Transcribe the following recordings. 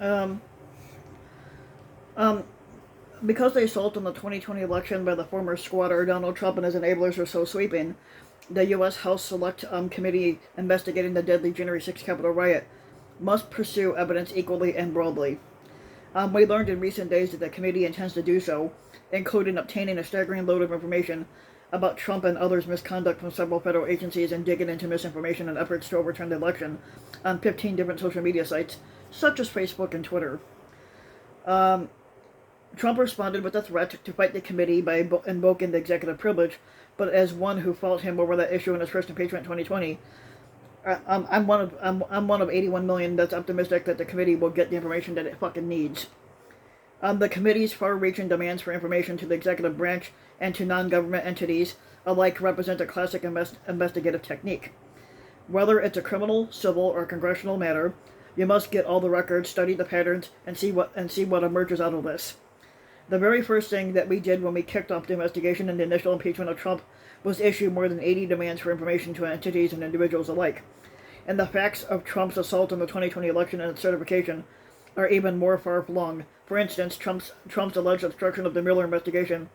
Um, um, because the assault on the 2020 election by the former squatter Donald Trump and his enablers are so sweeping, the U.S. House Select Committee investigating the deadly January 6th Capitol riot must pursue evidence equally and broadly. We learned in recent days that the committee intends to do so, including obtaining a staggering load of information about Trump and others' misconduct from several federal agencies and digging into misinformation and efforts to overturn the election on 15 different social media sites, such as Facebook and Twitter. Um, Trump responded with a threat to fight the committee by invoking the executive privilege, but as one who fought him over that issue in his first impeachment in 2020, I'm one of 81 million that's optimistic that the committee will get the information that it fucking needs. The committee's far-reaching demands for information to the executive branch and to non-government entities alike represent a classic investigative technique. Whether it's a criminal, civil, or congressional matter, you must get all the records, study the patterns, and see what emerges out of this. The very first thing that we did when we kicked off the investigation and the initial impeachment of Trump was issue more than 80 demands for information to entities and individuals alike. And the facts of Trump's assault on the 2020 election and its certification are even more far-flung. For instance, Trump's alleged obstruction of the Mueller investigation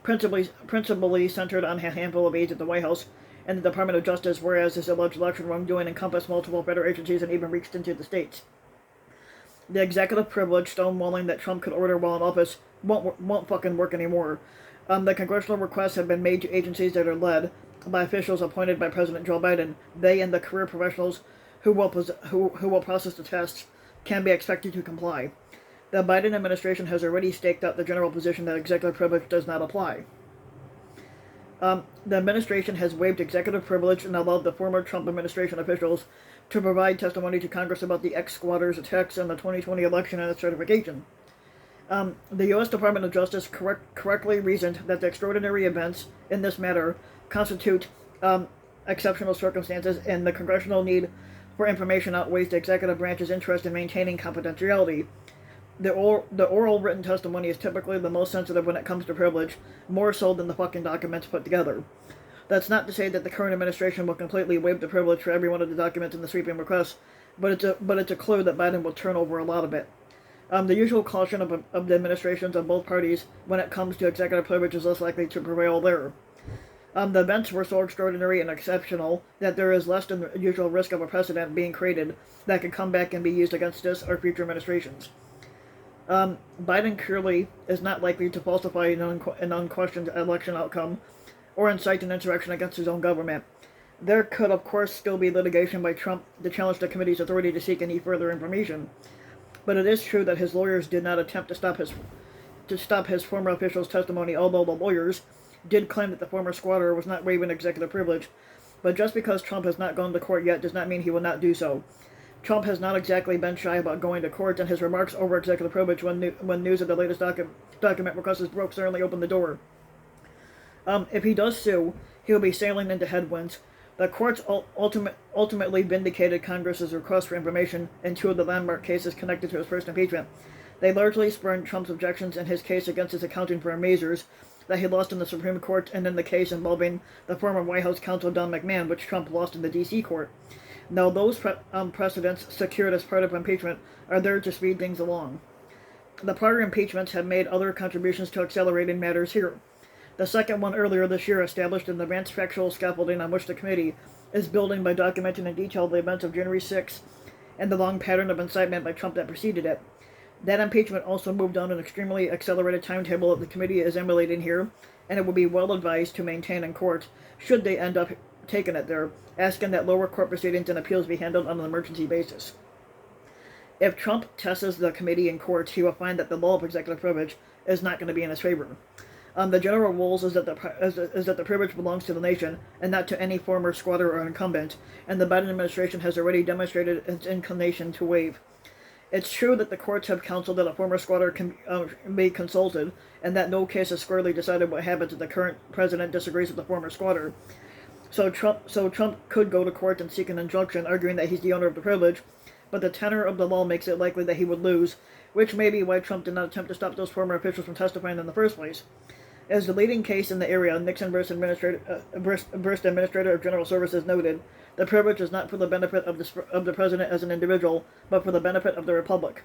principally centered on a handful of aides at the White House and the Department of Justice, whereas his alleged election wrongdoing encompassed multiple federal agencies and even reached into the states. The executive privilege stonewalling that Trump could order while in office won't fucking work anymore. The congressional requests have been made to agencies that are led by officials appointed by President Joe Biden. They and the career professionals who will process the tests can be expected to comply. The Biden administration has already staked out the general position that executive privilege does not apply. The administration has waived executive privilege and allowed the former Trump administration officials to provide testimony to Congress about the ex-squatters' attacks on the 2020 election and its certification. The U.S. Department of Justice correctly reasoned that the extraordinary events in this matter constitute exceptional circumstances, and the congressional need for information outweighs the executive branch's interest in maintaining confidentiality. The oral written testimony is typically the most sensitive when it comes to privilege, more so than the fucking documents put together. That's not to say that the current administration will completely waive the privilege for every one of the documents in the sweeping requests, but it's a clue that Biden will turn over a lot of it. The usual caution of the administrations of both parties when it comes to executive privilege is less likely to prevail there. The events were so extraordinary and exceptional that there is less than the usual risk of a precedent being created that could come back and be used against this or future administrations. Biden clearly is not likely to falsify an unquestioned election outcome or incite an insurrection against his own government. There could, of course, still be litigation by Trump to challenge the committee's authority to seek any further information. But it is true that his lawyers did not attempt to stop his former official's testimony, although the lawyers did claim that the former squatter was not waiving executive privilege. But just because Trump has not gone to court yet does not mean he will not do so. Trump has not exactly been shy about going to court, and his remarks over executive privilege when news of the latest document request is broke certainly opened the door. If he does sue, he will be sailing into headwinds. The courts ultimately vindicated Congress's request for information in two of the landmark cases connected to his first impeachment. They largely spurned Trump's objections in his case against his accounting firm Mazars that he lost in the Supreme Court, and in the case involving the former White House counsel Don McMahon, which Trump lost in the D.C. court. Now, those precedents secured as part of impeachment are there to speed things along. The prior impeachments have made other contributions to accelerating matters here. The second one earlier this year established an advanced factual scaffolding on which the committee is building by documenting in detail the events of January 6th and the long pattern of incitement by Trump that preceded it. That impeachment also moved on an extremely accelerated timetable that the committee is emulating here, and it will be well advised to maintain in court should they end up taking it there, asking that lower court proceedings and appeals be handled on an emergency basis. If Trump tests the committee in court, he will find that the law of executive privilege is not going to be in his favor. The general rules is that the privilege belongs to the nation and not to any former squatter or incumbent, and the Biden administration has already demonstrated its inclination to waive. It's true that the courts have counseled that a former squatter can be consulted, and that no case is squarely decided what happens if the current president disagrees with the former squatter. So Trump could go to court and seek an injunction, arguing that he's the owner of the privilege, but the tenor of the law makes it likely that he would lose, which may be why Trump did not attempt to stop those former officials from testifying in the first place. As the leading case in the area, Nixon versus Administrator of General Services noted, the privilege is not for the benefit of the president as an individual, but for the benefit of the republic.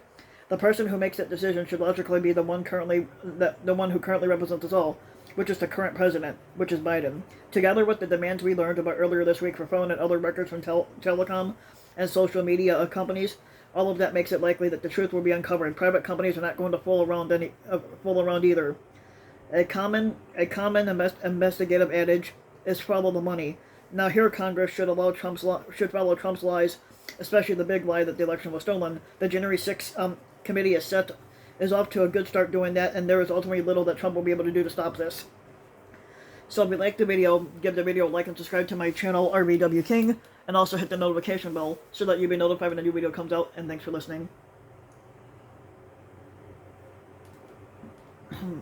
The person who makes that decision should logically be the one who currently represents us all, which is the current president, which is Biden. Together with the demands we learned about earlier this week for phone and other records from telecom and social media companies, all of that makes it likely that the truth will be uncovered. Private companies are not going to fool around either. A common investigative adage is follow the money. Now here Congress should follow Trump's lies, especially the big lie that the election was stolen. The January 6th committee is off to a good start doing that, and there is ultimately little that Trump will be able to do to stop this. So if you like the video, give the video a like and subscribe to my channel, RVW King, and also hit the notification bell so that you'll be notified when a new video comes out, and thanks for listening.